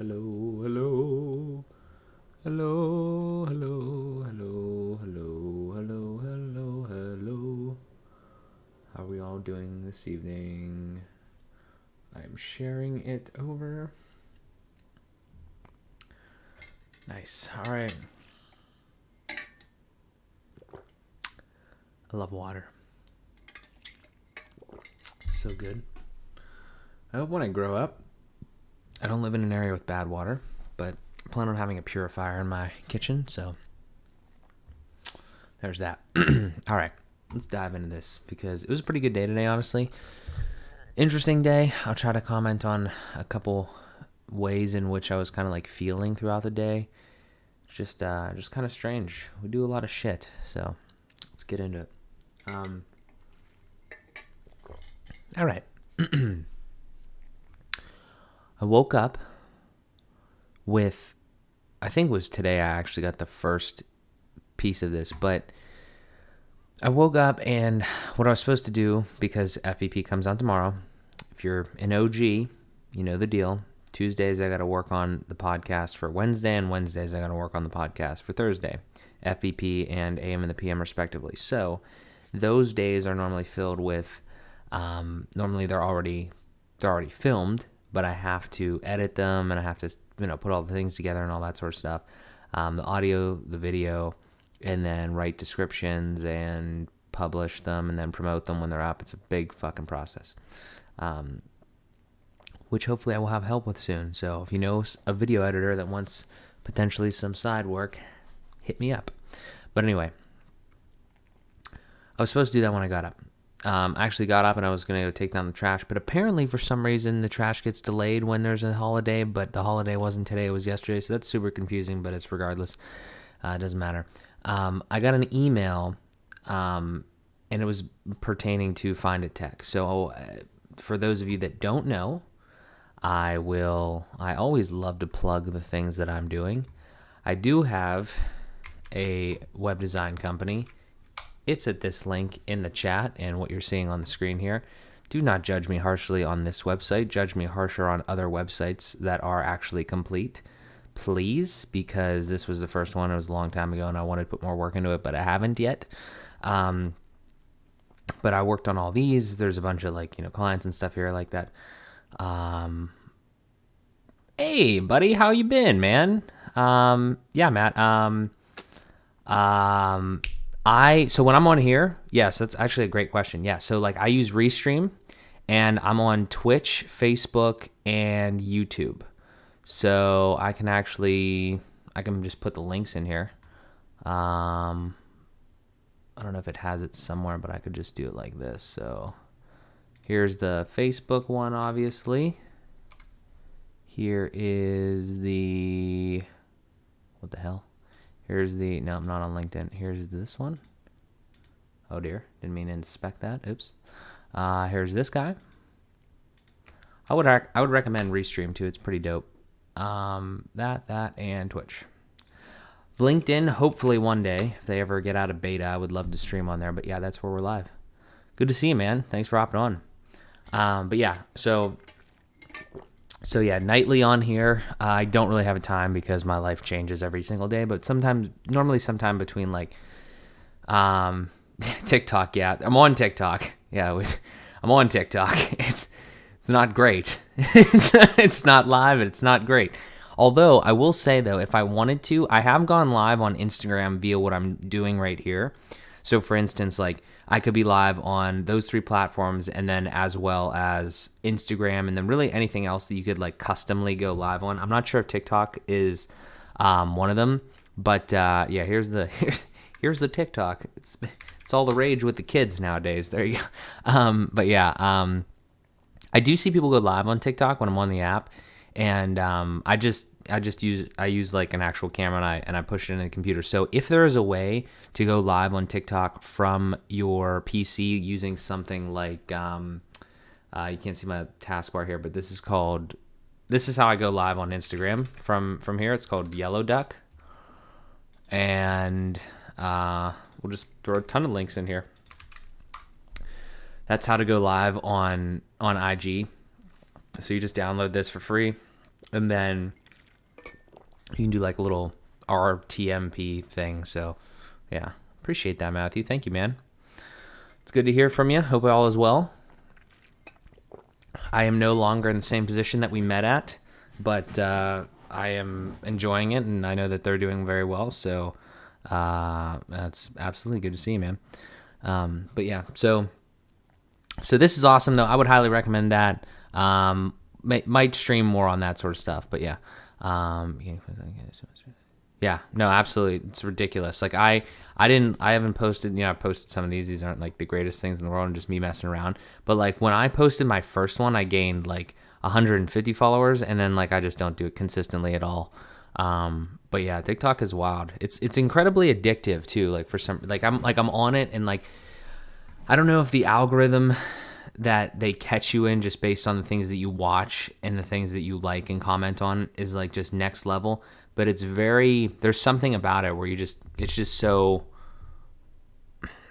Hello, hello, hello, hello, hello, hello, hello, hello, hello. How are we all doing this evening? I'm sharing it over. Nice. All right. I love water. So good. I hope when I grow up, I don't live in an area with bad water, but I plan on having a purifier in my kitchen, so there's that. All right. Let's dive into this because it was a pretty good day today, honestly. Interesting day. I'll try to comment on a couple ways in which I was kind of like feeling throughout the day. Just kind of strange. We do a lot of shit, so let's get into it. All right. I woke up with, I think it was today I actually got the first piece of this, but I woke up and what I was supposed to do, because FBP comes on tomorrow, if you're an OG, you know the deal. Tuesdays I got to work on the podcast for Wednesday, and Wednesdays I got to work on the podcast for Thursday, FBP and AM and the PM respectively. So those days are normally filled with, normally they're already filmed, but I have to edit them and I have to put all the things together and all that sort of stuff. The audio, the video, and then write descriptions and publish them and then promote them when they're up. It's a big fucking process, which hopefully I will have help with soon. So if you know a video editor that wants potentially some side work, hit me up. But anyway, I was supposed to do that when I got up. I actually got up and I was going to go take down the trash, but apparently for some reason the trash gets delayed when there's a holiday, but the holiday wasn't today, it was yesterday, so that's super confusing, but it's regardless. It doesn't matter. I got an email, and it was pertaining to FindIT Tech. So for those of you that don't know, I always love to plug the things that I'm doing. I do have a web design company. It's at this link in the chat and what you're seeing on the screen here. Do not judge me harshly on this website. Judge me harsher on other websites that are actually complete, please, because this was the first one. It was a long time ago and I wanted to put more work into it, but I haven't yet. But I worked on all these. There's a bunch of clients and stuff here like that. Hey buddy, how you been, man? Yeah, Matt. So when I'm on here, yes, that's actually a great question. Yeah, so I use Restream, and I'm on Twitch, Facebook, and YouTube. So I can just put the links in here. I don't know if it has it somewhere, but I could just do it like this. So here's the Facebook one, obviously. Here is the, what the hell? Here's the, no, I'm not on LinkedIn. Here's this one. Oh dear, didn't mean to inspect that. Oops. Here's this guy. I would recommend Restream too. It's pretty dope. That, and Twitch. LinkedIn, hopefully one day, if they ever get out of beta, I would love to stream on there. But yeah, that's where we're live. Good to see you, man. Thanks for hopping on. But yeah, so yeah, nightly on here. I don't really have a time because my life changes every single day, but normally sometime between TikTok. Yeah, I'm on TikTok. Yeah, I'm on TikTok. It's not great. It's not live and it's not great. Although I will say though, if I wanted to, I have gone live on Instagram via what I'm doing right here. So for instance, I could be live on those 3 platforms and then as well as Instagram and then really anything else that you could customly go live on. I'm not sure if TikTok is one of them, but yeah, here's the TikTok. It's all the rage with the kids nowadays. There you go. But yeah, I do see people go live on TikTok when I'm on the app, and I use an actual camera and I push it into the computer. So if there is a way to go live on TikTok from your PC using something like you can't see my taskbar here, but this is how I go live on Instagram from here. It's called Yellow Duck, and we'll just throw a ton of links in here. That's how to go live on IG. So you just download this for free, and then You can do like a little RTMP thing. So yeah, appreciate that, Matthew. Thank you, man. It's good to hear from you. Hope all is well. I am no longer in the same position that we met at, but I am enjoying it, and I know that they're doing very well. So that's absolutely good to see, man. But yeah, so this is awesome, though. I would highly recommend that. Might stream more on that sort of stuff, but yeah. Yeah, no, absolutely. It's ridiculous. Like I haven't posted, I posted some of these. These aren't like the greatest things in the world and just me messing around. But like when I posted my first one, I gained like 150 followers, and then like I just don't do it consistently at all. But yeah, TikTok is wild. It's incredibly addictive too. Like for some, I'm on it, and like I don't know if the algorithm that they catch you in just based on the things that you watch and the things that you like and comment on is like just next level. But there's something about it where it's just so,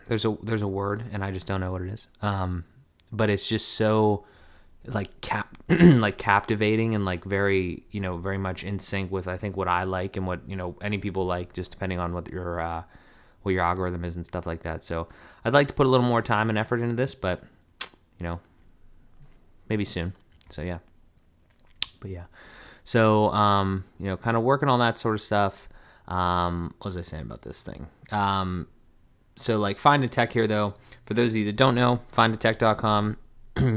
there's a word and I just don't know what it is. But it's just so like captivating and like very, very much in sync with, I think, what I like and what, any people like, just depending on what your algorithm is and stuff like that. So I'd like to put a little more time and effort into this, but maybe soon. So yeah. But yeah. So, kind of working on that sort of stuff. What was I saying about this thing? So like FindIT Tech here, though, for those of you that don't know, FindITTech.com,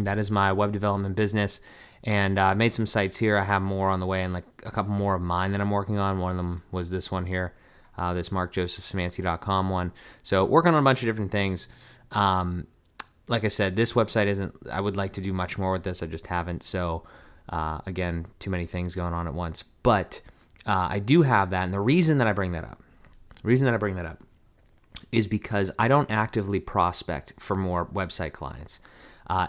that is my web development business. And I made some sites here. I have more on the way, and like a couple more of mine that I'm working on. One of them was this one here, this MarkJosephSemanci.com one. So working on a bunch of different things. Like I said, this website I would like to do much more with this. I just haven't. So, again, too many things going on at once. But I do have that. And the reason that I bring that up is because I don't actively prospect for more website clients.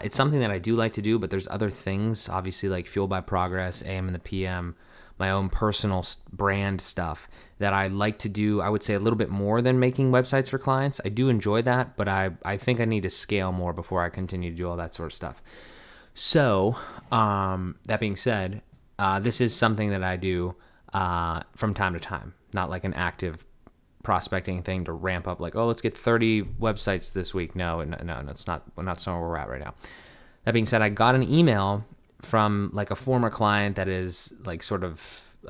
It's something that I do like to do, but there's other things, obviously, like Fueled by Progress, AM and the PM, my own personal brand stuff that I like to do. I would say a little bit more than making websites for clients. I do enjoy that, but I think I need to scale more before I continue to do all that sort of stuff. So, that being said, this is something that I do from time to time, not like an active prospecting thing to ramp up like, oh, let's get 30 websites this week. No, it's not. We're not somewhere we're at right now. That being said, I got an email from like a former client that is like sort of, we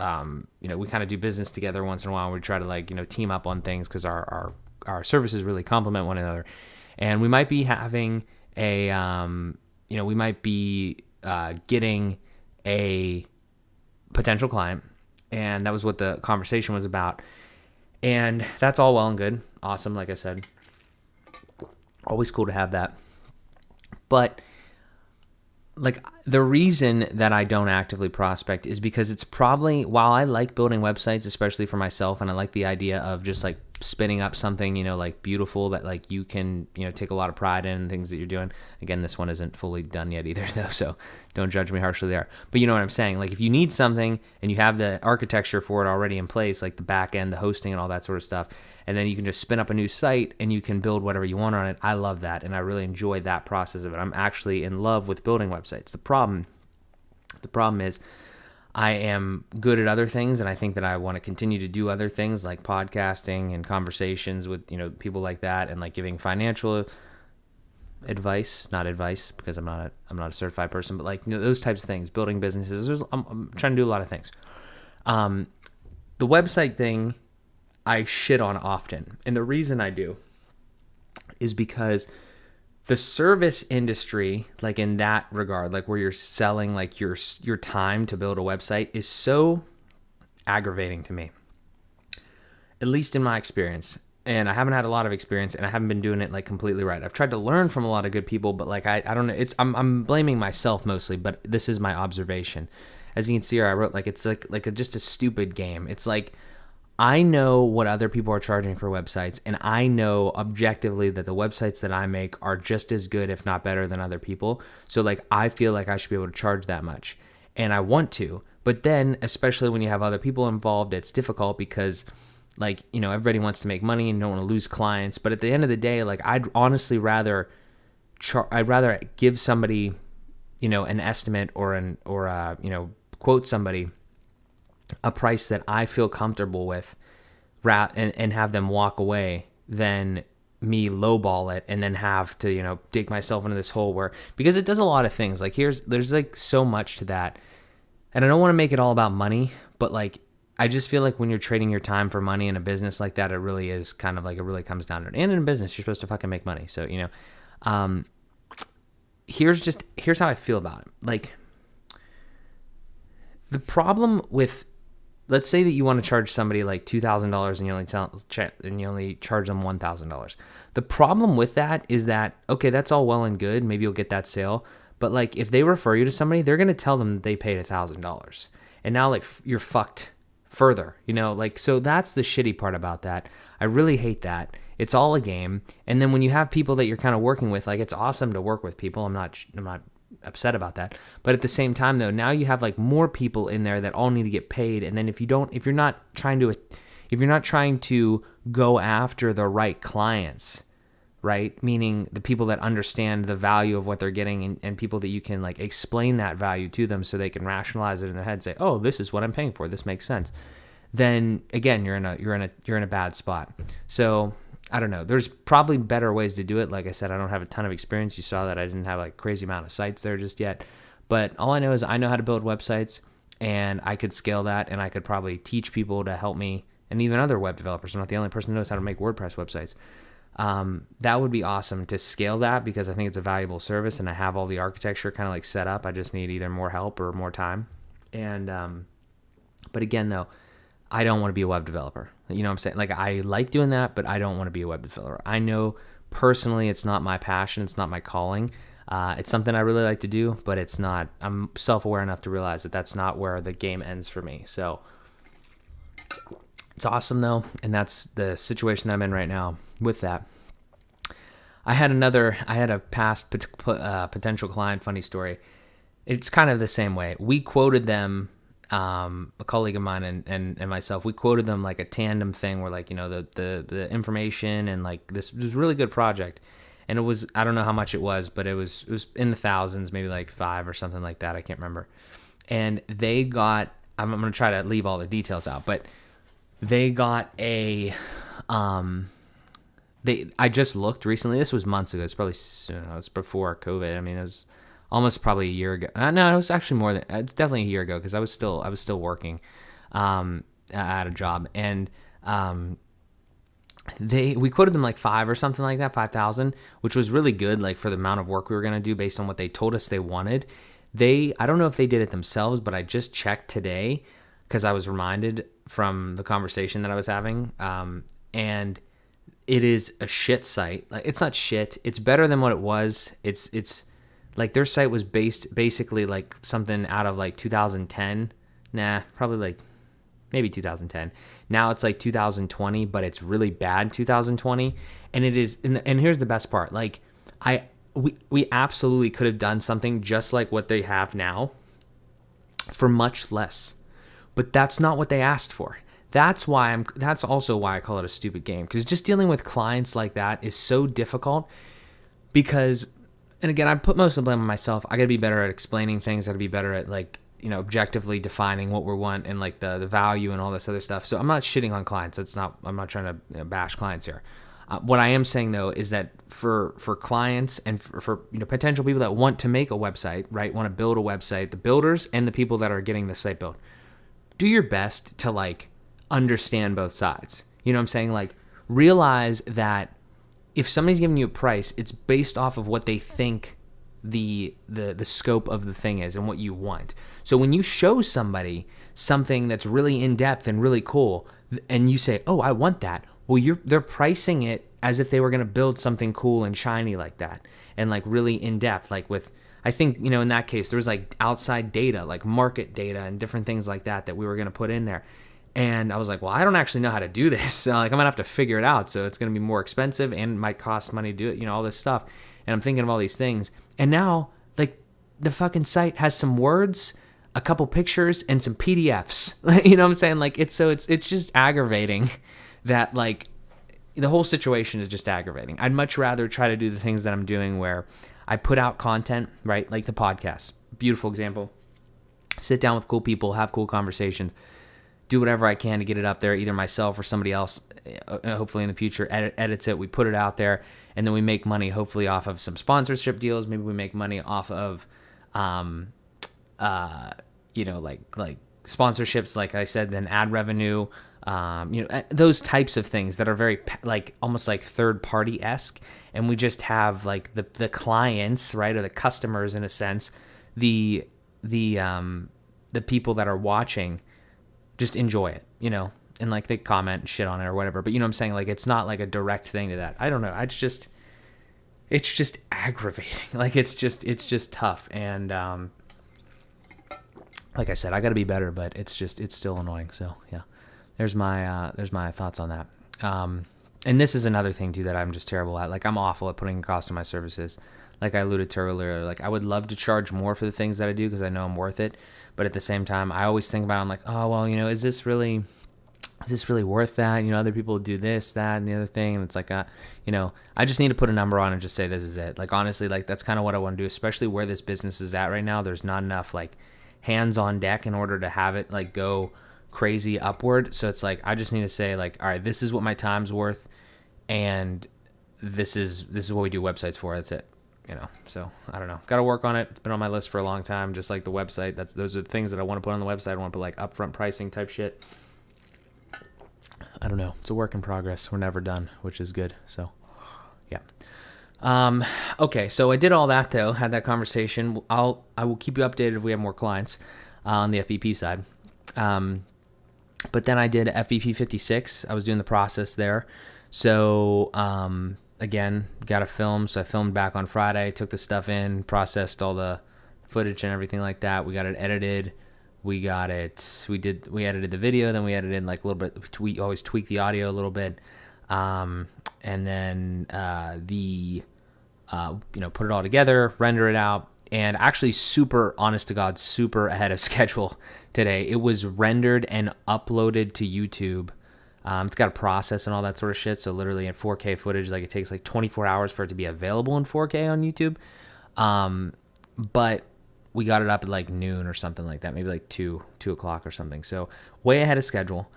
kind of do business together once in a while. We try to like, team up on things because our services really complement one another. And we might be having we might be getting a potential client. And that was what the conversation was about. And that's all well and good. Awesome, like I said. Always cool to have that. But like the reason that I don't actively prospect is because it's probably, while I like building websites, especially for myself, and I like the idea of just like spinning up something, like beautiful that like you can, take a lot of pride in and things that you're doing. Again, this one isn't fully done yet either though, so don't judge me harshly there. But you know what I'm saying? Like if you need something and you have the architecture for it already in place, like the back end, the hosting and all that sort of stuff, and then you can just spin up a new site and you can build whatever you want on it. I love that, and I really enjoy that process of it. I'm actually in love with building websites. The problem is I am good at other things, and I think that I want to continue to do other things like podcasting and conversations with people like that, and like giving financial advice, not advice because I'm not a certified person, but like those types of things, building businesses. I'm trying to do a lot of things. The website thing I shit on often, and the reason I do is because the service industry, like in that regard, like where you're selling like your time to build a website, is so aggravating to me, at least in my experience. And I haven't had a lot of experience, and I haven't been doing it like completely right. I've tried to learn from a lot of good people, but like I don't know. I'm blaming myself mostly, but this is my observation. As you can see here, I wrote like it's just a stupid game. It's like I know what other people are charging for websites, and I know objectively that the websites that I make are just as good, if not better, than other people. So like I feel like I should be able to charge that much, and I want to. But then, especially when you have other people involved, it's difficult because like, everybody wants to make money and don't want to lose clients. But at the end of the day, like I'd honestly rather give somebody, an estimate or quote somebody a price that I feel comfortable with and have them walk away than me lowball it and then have to, dig myself into this hole because it does a lot of things. Like there's like so much to that. And I don't want to make it all about money, but like, I just feel like when you're trading your time for money in a business like that, it really is kind of like, it really comes down to it. And in a business, you're supposed to fucking make money. So, here's how I feel about it. Like, the problem with, let's say that you want to charge somebody like $2,000 and you only charge them $1,000. The problem with that is that, okay, that's all well and good. Maybe you'll get that sale. But like, if they refer you to somebody, they're going to tell them that they paid $1,000. And now like you're fucked further, so that's the shitty part about that. I really hate that. It's all a game. And then when you have people that you're kind of working with, like, it's awesome to work with people. I'm not upset about that. But at the same time though, now you have like more people in there that all need to get paid. And then if you're not trying to go after the right clients, right? Meaning the people that understand the value of what they're getting and people that you can like explain that value to them so they can rationalize it in their head and say, oh, this is what I'm paying for. This makes sense. Then again, you're in a bad spot. So I don't know. There's probably better ways to do it. Like I said, I don't have a ton of experience. You saw that I didn't have like crazy amount of sites there just yet. But all I know is I know how to build websites and I could scale that and I could probably teach people to help me and even other web developers. I'm not the only person who knows how to make WordPress websites. That would be awesome to scale that because I think it's a valuable service and I have all the architecture kind of like set up. I just need either more help or more time. And, but again though, I don't want to be a web developer. You know what I'm saying? Like I like doing that, but I don't want to be a web developer. I know personally it's not my passion. It's not my calling. It's something I really like to do, but it's not, I'm self-aware enough to realize that that's not where the game ends for me. So it's awesome though. And that's the situation that I'm in right now with that. I had a past potential client, funny story. It's kind of the same way. We quoted them, a colleague of mine and myself, we quoted them like a tandem thing where like, the information and like this was a really good project. And it was, I don't know how much it was, but it was in the thousands, maybe like 5 or something like that. I can't remember. And they got, I'm going to try to leave all the details out, but they got I just looked recently. This was months ago. It's probably, it was before COVID. I mean, it was almost probably a year ago. No, it was actually more than, it's definitely a year ago because I was still working at a job. And we quoted them like 5 or something like that, 5,000, which was really good, like for the amount of work we were going to do based on what they told us they wanted. I don't know if they did it themselves, but I just checked today because I was reminded from the conversation that I was having. And it is a shit site. Like, it's not shit. It's better than what it was. It's like their site was basically like something out of like 2010. Nah, probably like maybe 2010. Now it's like 2020, but it's really bad 2020. And it is, and here's the best part. Like we absolutely could have done something just like what they have now for much less, but that's not what they asked for. That's also why I call it a stupid game, because just dealing with clients like that is so difficult because, and again, I put most of the blame on myself. I got to be better at explaining things. I got to be better at like, objectively defining what we want and like the value and all this other stuff. So I'm not shitting on clients. I'm not trying to bash clients here. What I am saying though is that for clients and for potential people that want to make a website, right, want to build a website, the builders and the people that are getting the site built, do your best to like understand both sides. You know what I'm saying? Like, realize that if somebody's giving you a price, it's based off of what they think the scope of the thing is and what you want. So when you show somebody something that's really in depth and really cool, and you say, "Oh, I want that," well, they're pricing it as if they were going to build something cool and shiny like that, and like really in depth, like with. I think, in that case, there was like outside data, like market data and different things like that we were going to put in there. And I was like, well, I don't actually know how to do this. So like, I'm gonna have to figure it out. So it's going to be more expensive and might cost money to do it, all this stuff. And I'm thinking of all these things. And now like the fucking site has some words, a couple pictures and some PDFs, you know what I'm saying? Like it's just aggravating that like the whole situation is just aggravating. I'd much rather try to do the things that I'm doing where I put out content, right? Like the podcast, beautiful example, sit down with cool people, have cool conversations. do whatever I can to get it up there, either myself or somebody else, hopefully in the future, edits it. We put it out there, and then we make money, hopefully off of some sponsorship deals. Maybe we make money off of, like sponsorships, like I said, then ad revenue, those types of things that are very like almost like third party-esque. And we just have like the clients, right, or the customers in a sense, the people that are watching just enjoy it, and like they comment and shit on it or whatever. But you know what I'm saying? Like, it's not like a direct thing to that. I don't know. It's just aggravating. Like, it's just tough. And, like I said, I got to be better, but it's still annoying. So yeah, there's my thoughts on that. And this is another thing too that I'm just terrible at. Like, I'm awful at putting a cost on my services. Like I alluded to earlier, like I would love to charge more for the things that I do because I know I'm worth it. But at the same time, I always think about it, I'm like, oh, well, is this really worth that? Other people do this, that, and the other thing. And it's like, I just need to put a number on and just say, this is it. Like, honestly, like that's kind of what I want to do, especially where this business is at right now. There's not enough like hands on deck in order to have it like go crazy upward. So it's like, I just need to say like, all right, this is what my time's worth. And this is what we do websites for. That's it. So I don't know. Got to work on it. It's been on my list for a long time, just like the website. Those are the things that I want to put on the website. I want to put like upfront pricing type shit. I don't know. It's a work in progress. We're never done, which is good. So yeah. Okay. So I did all that though. Had that conversation. I will keep you updated if we have more clients on the FBP side. But then I did FBP 56. I was doing the process there. So, again, got to film. So I filmed back on Friday, took the stuff in, processed all the footage and everything like that. We got it edited. We edited the video, then we edited like a little bit. We always tweak the audio a little bit. And then, put it all together, render it out, and actually super, honest to God, super ahead of schedule today. It was rendered and uploaded to YouTube. It's got a process and all that sort of shit. So literally in 4K footage, like it takes like 24 hours for it to be available in 4K on YouTube. But we got it up at like noon or something like that, maybe like 2 o'clock or something. So way ahead of schedule.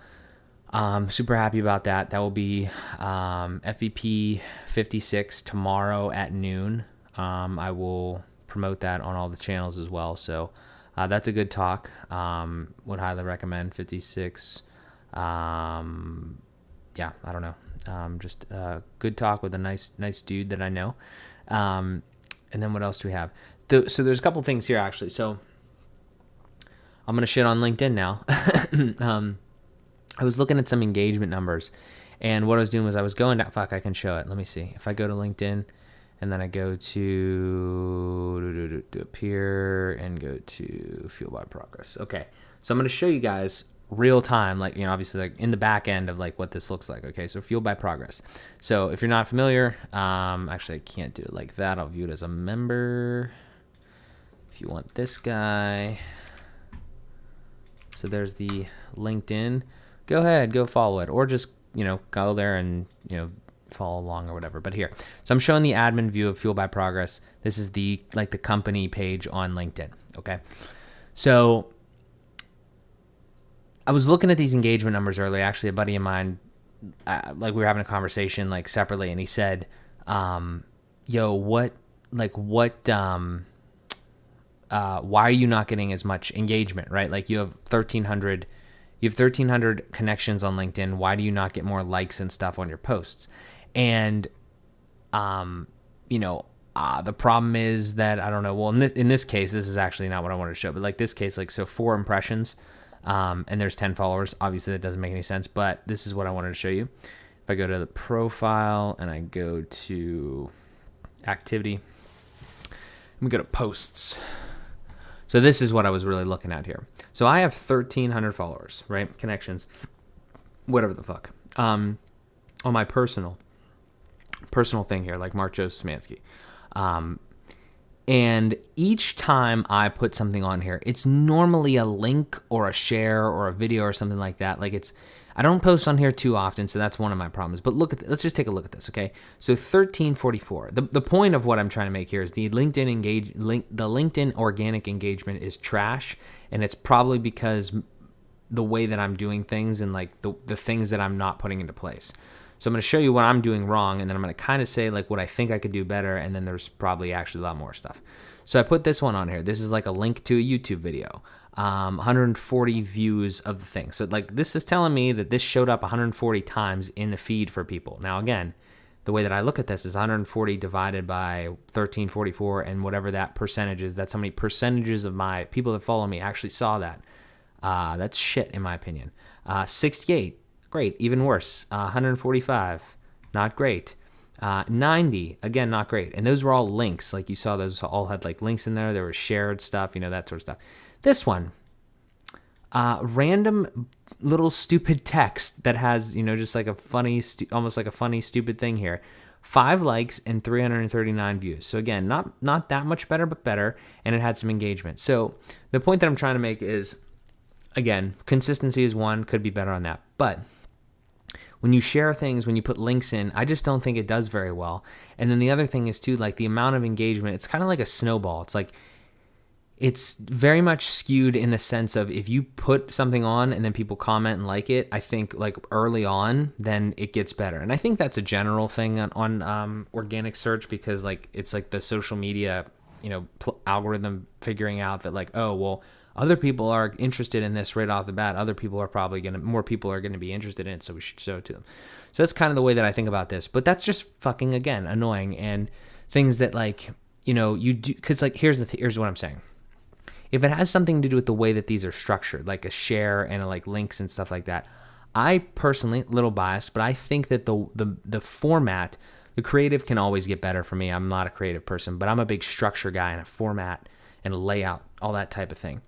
Super happy about that. That will be FBP 56 tomorrow at noon. I will promote that on all the channels as well. So that's a good talk. Would highly recommend 56. I don't know. Just a good talk with a nice dude that I know. And then what else do we have? So there's a couple things here actually. So I'm going to shit on LinkedIn now. I was looking at some engagement numbers, and what I was doing was I was going down. Fuck, I can show it. Let me see. If I go to LinkedIn and then I go to up here and go to Fuel by Progress. Okay. So I'm going to show you guys real time, like, obviously like in the back end of like what this looks like. Okay. So Fueled by Progress. So if you're not familiar, actually I can't do it like that. I'll view it as a member. If you want this guy. So there's the LinkedIn. Go ahead, go follow it, or just, go there and, follow along or whatever. But here, so I'm showing the admin view of Fueled by Progress. This is the company page on LinkedIn. Okay. So I was looking at these engagement numbers earlier. Actually, a buddy of mine, we were having a conversation separately, and he said, why are you not getting as much engagement, right? Like you have 1,300 connections on LinkedIn. Why do you not get more likes and stuff on your posts? And, the problem is that, I don't know. Well, in this case, this is actually not what I wanted to show, but like this case, so 4 impressions, and there's 10 followers. Obviously that doesn't make any sense, but this is what I wanted to show you. If I go to the profile and I go to activity, let me go to posts. So this is what I was really looking at here. So I have 1,300 followers, right? Connections, whatever the fuck, on my personal thing here, like Mark Joseph Szymanski. And each time I put something on here, it's normally a link or a share or a video or something like that. I don't post on here too often, so that's one of my problems. But let's just take a look at this, okay? So 1344. The point of what I'm trying to make here is the LinkedIn organic engagement is trash, and it's probably because the way that I'm doing things and like the things that I'm not putting into place. So I'm going to show you what I'm doing wrong, and then I'm going to kind of say like what I think I could do better, and then there's probably actually a lot more stuff. So I put this one on here. This is like a link to a YouTube video. 140 views of the thing. So like this is telling me that this showed up 140 times in the feed for people. Now again, the way that I look at this is 140 divided by 1344 and whatever that percentage is. That's how many percentages of my people that follow me actually saw that. That's shit in my opinion. 68, great, even worse. 145, not great. 90, again, not great. And those were all links. Like you saw, those all had like links in there. There was shared stuff, that sort of stuff. This one, random little stupid text that has, just like a funny, almost like a funny, stupid thing here. 5 likes and 339 views. So again, not that much better, but better. And it had some engagement. So the point that I'm trying to make is, again, consistency is one, could be better on that. But when you share things, when you put links in, I just don't think it does very well. And then the other thing is too, like the amount of engagement, it's kind of like a snowball. It's like, it's very much skewed in the sense of if you put something on and then people comment and like it, I think like early on, then it gets better. And I think that's a general thing on organic search, because like it's like the social media, algorithm figuring out that like, oh, well, other people are interested in this right off the bat. Other people are more people are going to be interested in it, so we should show it to them. So that's kind of the way that I think about this. But that's just fucking, again, annoying, and things that like, you do, because like here's what I'm saying. If it has something to do with the way that these are structured, like a share and like links and stuff like that, I personally, a little biased, but I think that the format, the creative can always get better for me. I'm not a creative person, but I'm a big structure guy and a format and a layout, all that type of thing.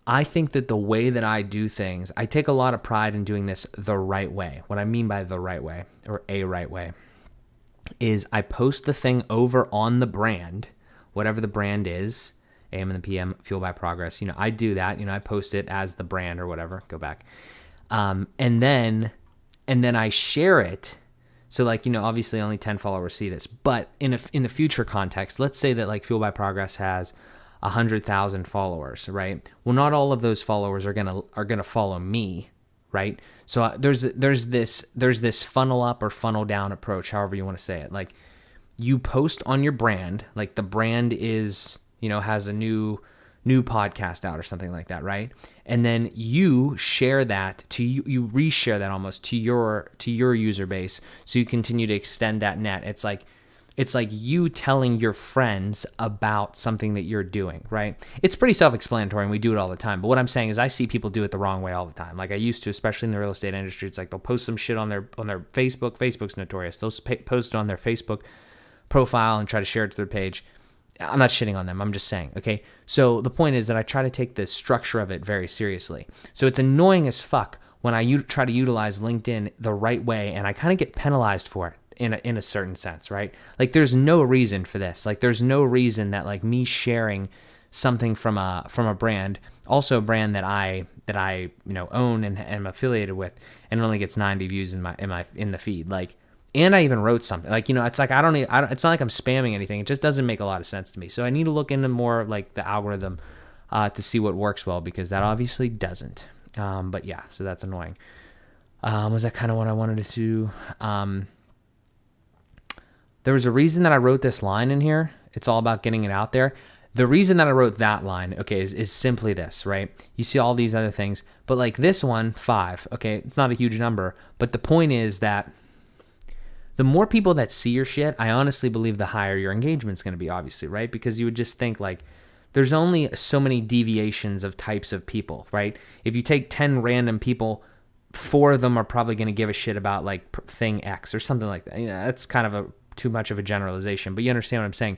I think that the way that I do things, I take a lot of pride in doing this the right way. What I mean by the right way, or a right way, is I post the thing over on the brand, whatever the brand is, AM and the PM, Fuel by Progress. I do that. I post it as the brand or whatever. Go back, and then I share it. So like obviously only 10 followers see this, but in the future context, let's say that like Fuel by Progress has 100,000 followers, right? Well, not all of those followers are gonna follow me, right? So there's this funnel up or funnel down approach, however you want to say it. Like you post on your brand, like the brand is has a new podcast out or something like that, right? And then you share that you reshare that almost to your user base, so you continue to extend that net. It's like you telling your friends about something that you're doing, right? It's pretty self-explanatory, and we do it all the time. But what I'm saying is I see people do it the wrong way all the time. Like I used to, especially in the real estate industry. It's like they'll post some shit on their Facebook. Facebook's notorious. They'll post it on their Facebook profile and try to share it to their page. I'm not shitting on them. I'm just saying, okay? So the point is that I try to take the structure of it very seriously. So it's annoying as fuck when I try to utilize LinkedIn the right way, and I kind of get penalized for it in a certain sense, right? Like there's no reason for this. Like there's no reason that like me sharing something from a brand, also a brand that I own and am affiliated with, and it only gets 90 views in the feed. Like, and I even wrote something like, it's like, it's not like I'm spamming anything. It just doesn't make a lot of sense to me. So I need to look into more like the algorithm to see what works well, because that obviously doesn't. But yeah, so that's annoying. Was that kind of what I wanted to do? There was a reason that I wrote this line in here. It's all about getting it out there. The reason that I wrote that line, okay, is simply this, right? You see all these other things, but like this one, 5, okay, it's not a huge number, but the point is that the more people that see your shit, I honestly believe the higher your engagement's going to be, obviously, right? Because you would just think like there's only so many deviations of types of people, right? If you take 10 random people, 4 of them are probably going to give a shit about like thing X or something like that. That's kind of too much of a generalization, but you understand what I'm saying.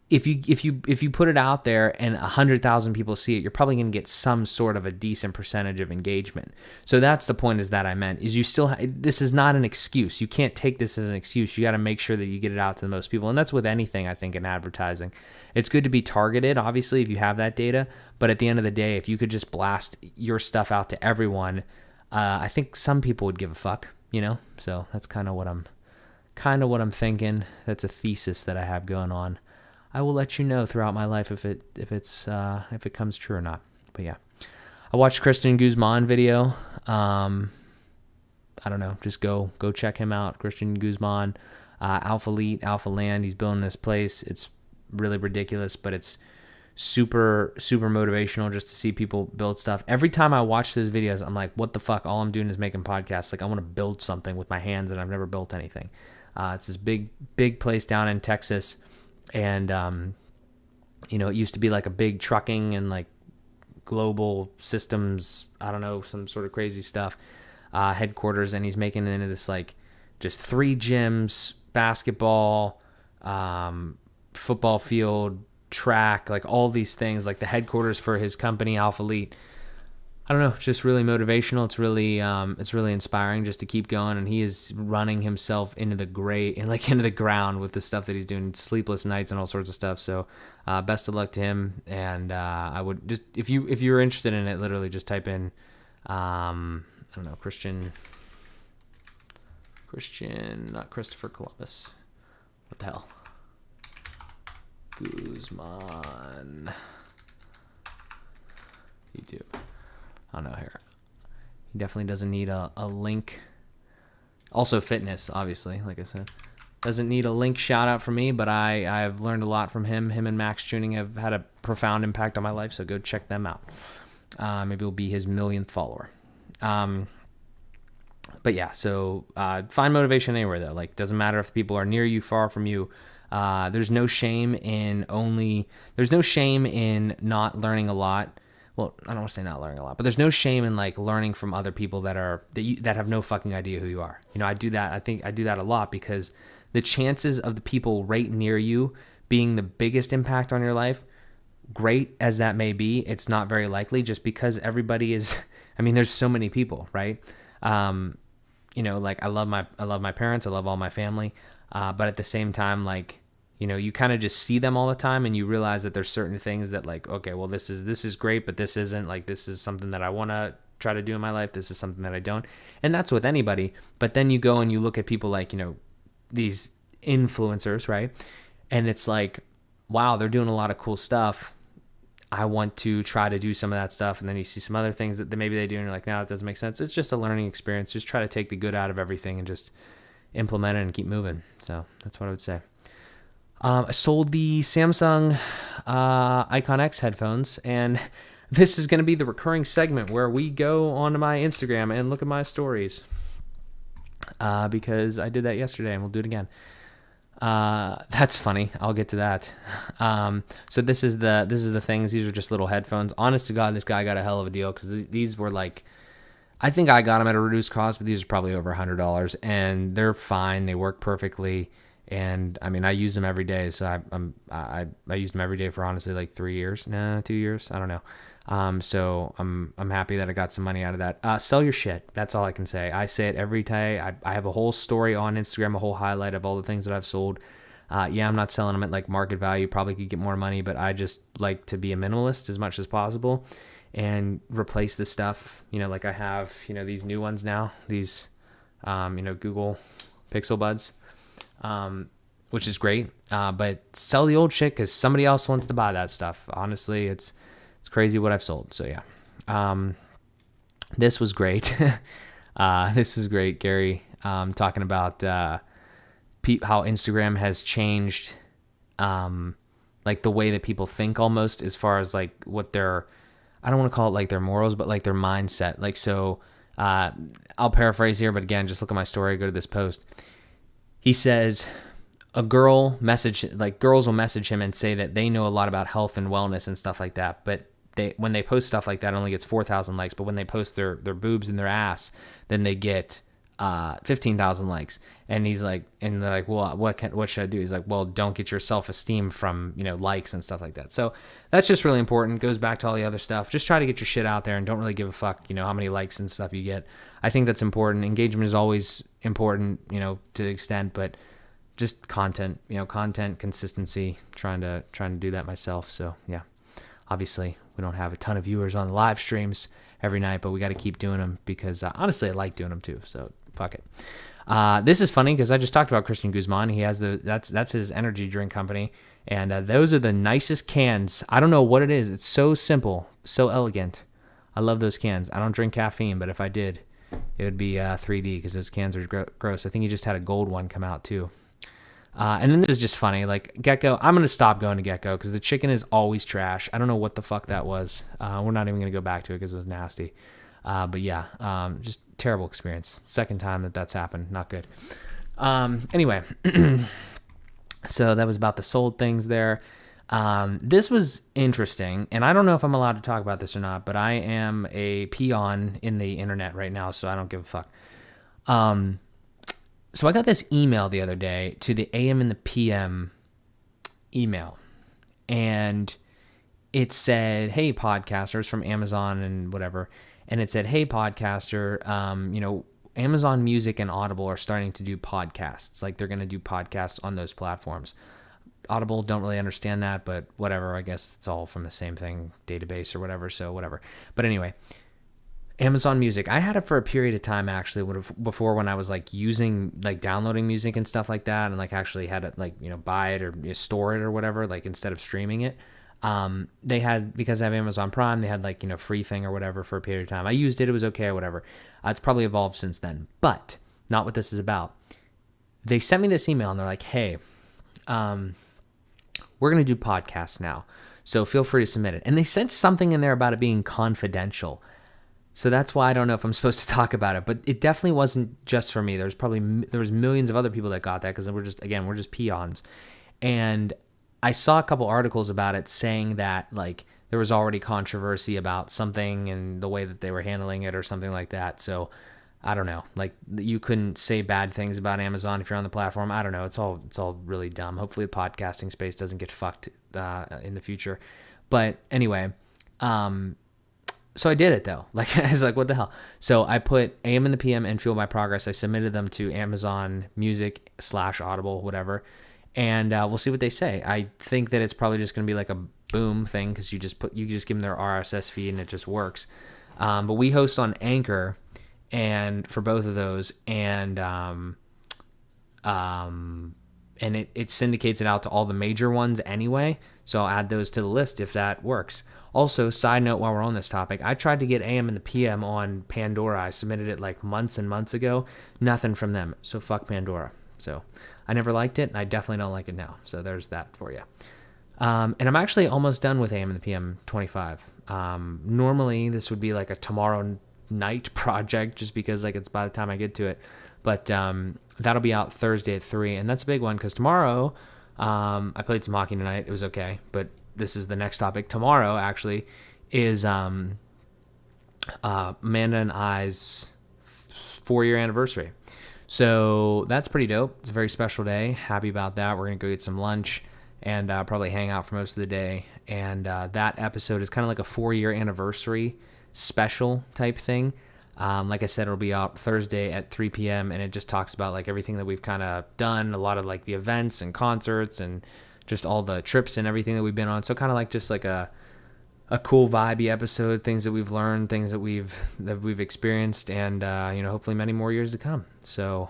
If you put it out there and 100,000 people see it, you're probably going to get some sort of a decent percentage of engagement. So that's the point, is that I meant is you still, this is not an excuse. You can't take this as an excuse. You got to make sure that you get it out to the most people. And that's with anything, I think, in advertising. It's good to be targeted, obviously, if you have that data. But at the end of the day, if you could just blast your stuff out to everyone, I think some people would give a fuck, So that's kind of what I'm thinking. That's a thesis that I have going on. I will let you know throughout my life if it comes true or not. But yeah. I watched Christian Guzman video. I don't know, just go check him out. Christian Guzman, Alpha Elite, Alpha Land. He's building this place. It's really ridiculous, but it's super, super motivational just to see people build stuff. Every time I watch those videos, I'm like, what the fuck? All I'm doing is making podcasts. Like, I want to build something with my hands, and I've never built anything. It's this big place down in Texas, and it used to be like a big trucking and like global systems, I don't know, some sort of crazy stuff, headquarters, and he's making it into this like just 3 gyms, basketball, football field, track, like all these things, like the headquarters for his company, Alpha Elite. I don't know, it's just really motivational. It's really inspiring just to keep going, and he is running himself into the ground with the stuff that he's doing, sleepless nights and all sorts of stuff. So best of luck to him, and I would just, if you're interested in it, literally just type in I don't know, Christian, not Christopher Columbus, what the hell, Guzman, YouTube. I don't know here. He definitely doesn't need a link. Also fitness, obviously, like I said. Doesn't need a link shout out from me, but I've learned a lot from him. Him and Max Tuning have had a profound impact on my life, so go check them out. Maybe it'll be his millionth follower. But yeah, so find motivation anywhere though. Like, doesn't matter if people are near you, far from you. There's no shame in not learning a lot. Well, I don't want to say not learning a lot, but there's no shame in like learning from other people that have no fucking idea who you are. I do that. I think I do that a lot because the chances of the people right near you being the biggest impact on your life, great as that may be, it's not very likely, just because everybody is, there's so many people, right? Like I love my parents, I love all my family. But at the same time, like, you kind of just see them all the time, and you realize that there's certain things that like, okay, well, this is great, but this isn't. Like, this is something that I want to try to do in my life. This is something that I don't. And that's with anybody. But then you go and you look at people like, these influencers, right? And it's like, wow, they're doing a lot of cool stuff. I want to try to do some of that stuff. And then you see some other things that maybe they do, and you're like, no, it doesn't make sense. It's just a learning experience. Just try to take the good out of everything and just implement it and keep moving. So that's what I would say. I sold the Samsung iconX headphones, and this is going to be the recurring segment where we go onto my Instagram and look at my stories, because I did that yesterday, and we'll do it again. That's funny. I'll get to that. So this is the things. These are just little headphones. Honest to God, this guy got a hell of a deal, because these were like, I think I got them at a reduced cost, but these are probably over $100, and they're fine. They work perfectly. And I use them every day. So I used them every day for honestly like 2 years. I don't know. So I'm happy that I got some money out of that. Sell your shit. That's all I can say. I say it every day. I have a whole story on Instagram, a whole highlight of all the things that I've sold. I'm not selling them at like market value. Probably could get more money, but I just like to be a minimalist as much as possible and replace the stuff. Like I have, these new ones now, these, Google Pixel Buds. Which is great, but sell the old shit because somebody else wants to buy that stuff. Honestly, it's crazy what I've sold. So yeah, this was great. This was great, Gary, talking about how Instagram has changed, like the way that people think, almost as far as like what their, I don't want to call it like their morals, but like their mindset. Like, so I'll paraphrase here, but again, just look at my story, go to this post. He says girls will message him and say that they know a lot about health and wellness and stuff like that. But when they post stuff like that, it only gets 4,000 likes. But when they post their boobs and their ass, then they get 15,000 likes. And he's like, and they're like, well, what should I do? He's like, well, don't get your self-esteem from, likes and stuff like that. So that's just really important. Goes back to all the other stuff. Just try to get your shit out there and don't really give a fuck, how many likes and stuff you get. I think that's important. Engagement is always important, to the extent, but just content, consistency, trying to do that myself. So yeah, obviously we don't have a ton of viewers on the live streams every night, but we got to keep doing them because honestly, I like doing them too. So fuck it. This is funny because I just talked about Christian Guzman. He has that's his energy drink company, and those are the nicest cans. I don't know what it is. It's so simple, so elegant. I love those cans. I don't drink caffeine, but if I did, it would be 3D because those cans are gross. I think he just had a gold one come out too. And then this is just funny. Like Gecko, I'm going to stop going to Gecko because the chicken is always trash. I don't know what the fuck that was. We're not even going to go back to it because it was nasty. But yeah, just terrible experience. Second time that's happened. Not good. Anyway, so that was about the sold things there. This was interesting, and I don't know if I'm allowed to talk about this or not, but I am a peon in the internet right now, so I don't give a fuck. So I got this email the other day to the AM and the PM email, and it said, "Hey, podcasters," from Amazon and whatever, and it said, "Hey, podcaster, Amazon Music and Audible are starting to do podcasts. Like they're going to do podcasts on those platforms." Audible, don't really understand that, but whatever. I guess it's all from the same thing, database or whatever. So whatever. But anyway, Amazon Music. I had it for a period of time actually before when I was like downloading music and stuff like that, and like actually had it buy it or store it or whatever, like instead of streaming it. They had, because I have Amazon Prime, they had free thing or whatever for a period of time. I used it. It was okay or whatever. It's probably evolved since then, but not what this is about. They sent me this email and they're like, "Hey, we're going to do podcasts now, so feel free to submit it." And they sent something in there about it being confidential. So that's why I don't know if I'm supposed to talk about it, but it definitely wasn't just for me. There was millions of other people that got that because we're just peons. And I saw a couple articles about it saying that there was already controversy about something and the way that they were handling it or something like that. So I don't know. You couldn't say bad things about Amazon if you're on the platform. I don't know. It's all really dumb. Hopefully the podcasting space doesn't get fucked in the future. But anyway, so I did it though. I was like, what the hell? So I put AM and the PM and Fuel My Progress. I submitted them to Amazon Music / Audible, whatever. And we'll see what they say. I think that it's probably just going to be like a boom thing because you just give them their RSS feed and it just works. But we host on Anchor, and for both of those, and it syndicates it out to all the major ones anyway. So I'll add those to the list if that works. Also, side note, while we're on this topic, I tried to get AM and the PM on Pandora. I submitted it months and months ago. Nothing from them. So fuck Pandora. So I never liked it, and I definitely don't like it now. So there's that for you. And I'm actually almost done with AM and the PM 25. Normally this would be like a tomorrow night project just because it's by the time I get to it. But that'll be out Thursday at 3, and that's a big one because tomorrow I played some hockey tonight. It was okay, but this is the next topic. Tomorrow actually is Amanda and I's 4-year anniversary. So that's pretty dope. It's a very special day. Happy about that. We're going to go get some lunch and probably hang out for most of the day. And that episode is kind of like a 4-year anniversary special type thing. Like I said, it'll be out Thursday at 3 p.m. and it just talks about everything that we've kind of done, a lot of the events and concerts and just all the trips and everything that we've been on. So kind of just a cool vibey episode, things that we've learned, things that we've experienced, and hopefully many more years to come. So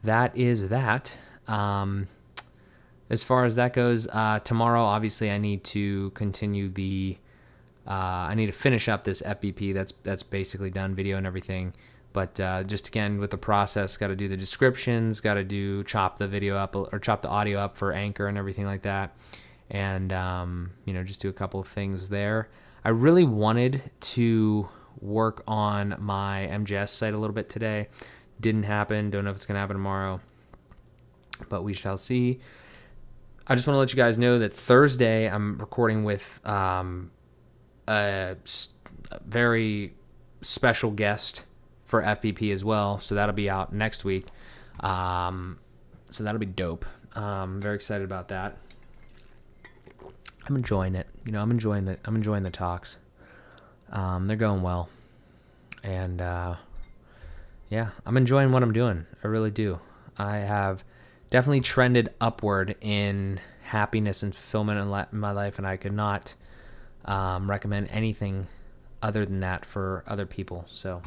that is that. As far as that goes, tomorrow obviously I need to continue I need to finish up this FVP. That's basically done, video and everything. But just again with the process, got to do the descriptions, got to chop the video up or chop the audio up for Anchor and everything like that. And, just do a couple of things there. I really wanted to work on my MJS site a little bit today. Didn't happen. Don't know if it's going to happen tomorrow, but we shall see. I just want to let you guys know that Thursday I'm recording with a very special guest for FVP as well. So that'll be out next week. So that'll be dope. I'm very excited about that. I'm enjoying it. I'm enjoying the talks. They're going well. And yeah, I'm enjoying what I'm doing. I really do. I have definitely trended upward in happiness and fulfillment in my life, and I could not recommend anything other than that for other people. So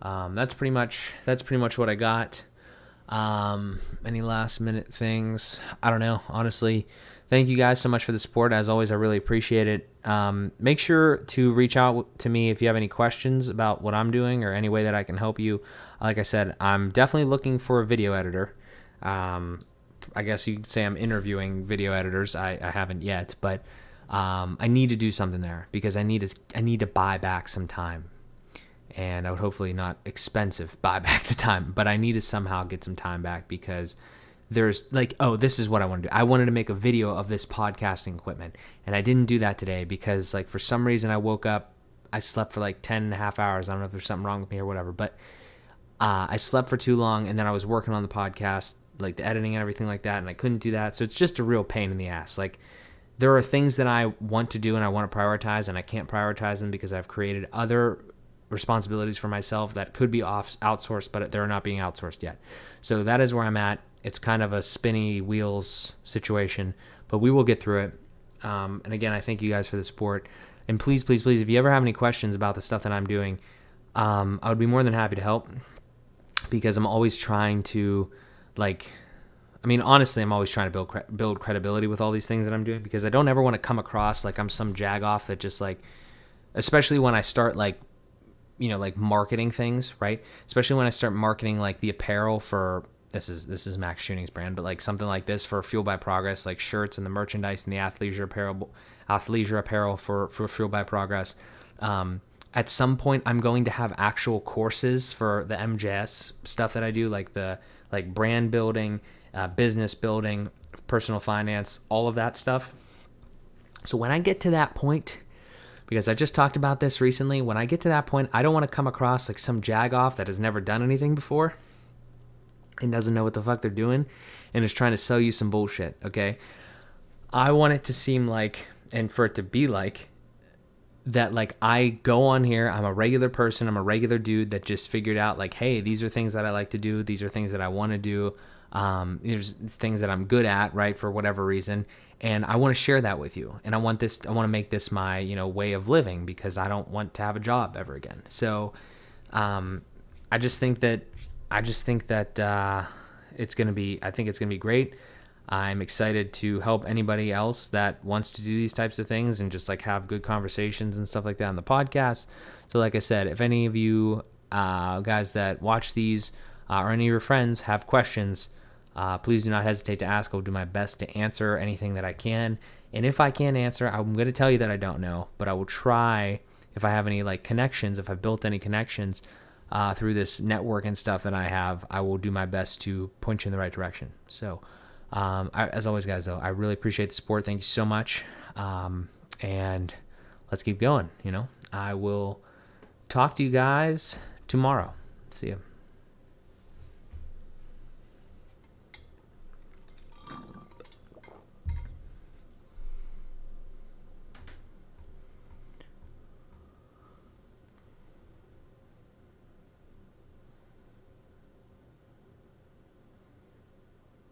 that's pretty much what I got. Any last minute things? I don't know. Honestly, thank you guys so much for the support. As always, I really appreciate it. Make sure to reach out to me if you have any questions about what I'm doing or any way that I can help you. Like I said, I'm definitely looking for a video editor. I guess you could say I'm interviewing video editors. I haven't yet, but I need to do something there because I need to buy back some time. And I would hopefully not expensive buy back the time, but I need to somehow get some time back because there's like, oh, this is what I want to do. I wanted to make a video of this podcasting equipment, and I didn't do that today because like for some reason I woke up, I slept for like 10 and a half hours. I don't know if there's something wrong with me or whatever, but I slept for too long, and then I was working on the podcast, like the editing and everything like that, and I couldn't do that. So it's just a real pain in the ass. Like there are things that I want to do and I want to prioritize, and I can't prioritize them because I've created other responsibilities for myself that could be outsourced, but they're not being outsourced yet. So that is where I'm at. It's kind of a spinny wheels situation, but we will get through it. And again, I thank you guys for the support. And please, please, please, if you ever have any questions about the stuff that I'm doing, I would be more than happy to help because I'm always trying to honestly, I'm always trying to build credibility with all these things that I'm doing because I don't ever want to come across like I'm some jagoff that just like, especially when I start like marketing things, right? Especially when I start marketing like the apparel for this is Max Shooning's brand, but like something like this for Fueled by Progress, like shirts and the merchandise and the athleisure apparel for Fueled by Progress. At some point, I'm going to have actual courses for the MJS stuff that I do, like brand building, business building, personal finance, all of that stuff. So when I get to that point, because I just talked about this recently, when I get to that point, I don't want to come across like some jagoff that has never done anything before and doesn't know what the fuck they're doing and is trying to sell you some bullshit, okay? I want it to seem like, and for it to be like, that like I go on here, I'm a regular person, I'm a regular dude that just figured out like, hey, these are things that I like to do, these are things that I want to do, there's things that I'm good at, right, for whatever reason, and I want to share that with you, and I want to make this my way of living because I don't want to have a job ever again. So I just think that it's gonna be great. I'm excited to help anybody else that wants to do these types of things and just like have good conversations and stuff like that on the podcast. So like I said, if any of you guys that watch these or any of your friends have questions, please do not hesitate to ask. I'll do my best to answer anything that I can. And if I can't answer, I'm going to tell you that I don't know, but I will try if I have any like connections, if I've built any connections through this network and stuff that I have, I will do my best to point you in the right direction. So as always, guys, though, I really appreciate the support. Thank you so much. And let's keep going. I will talk to you guys tomorrow. See you.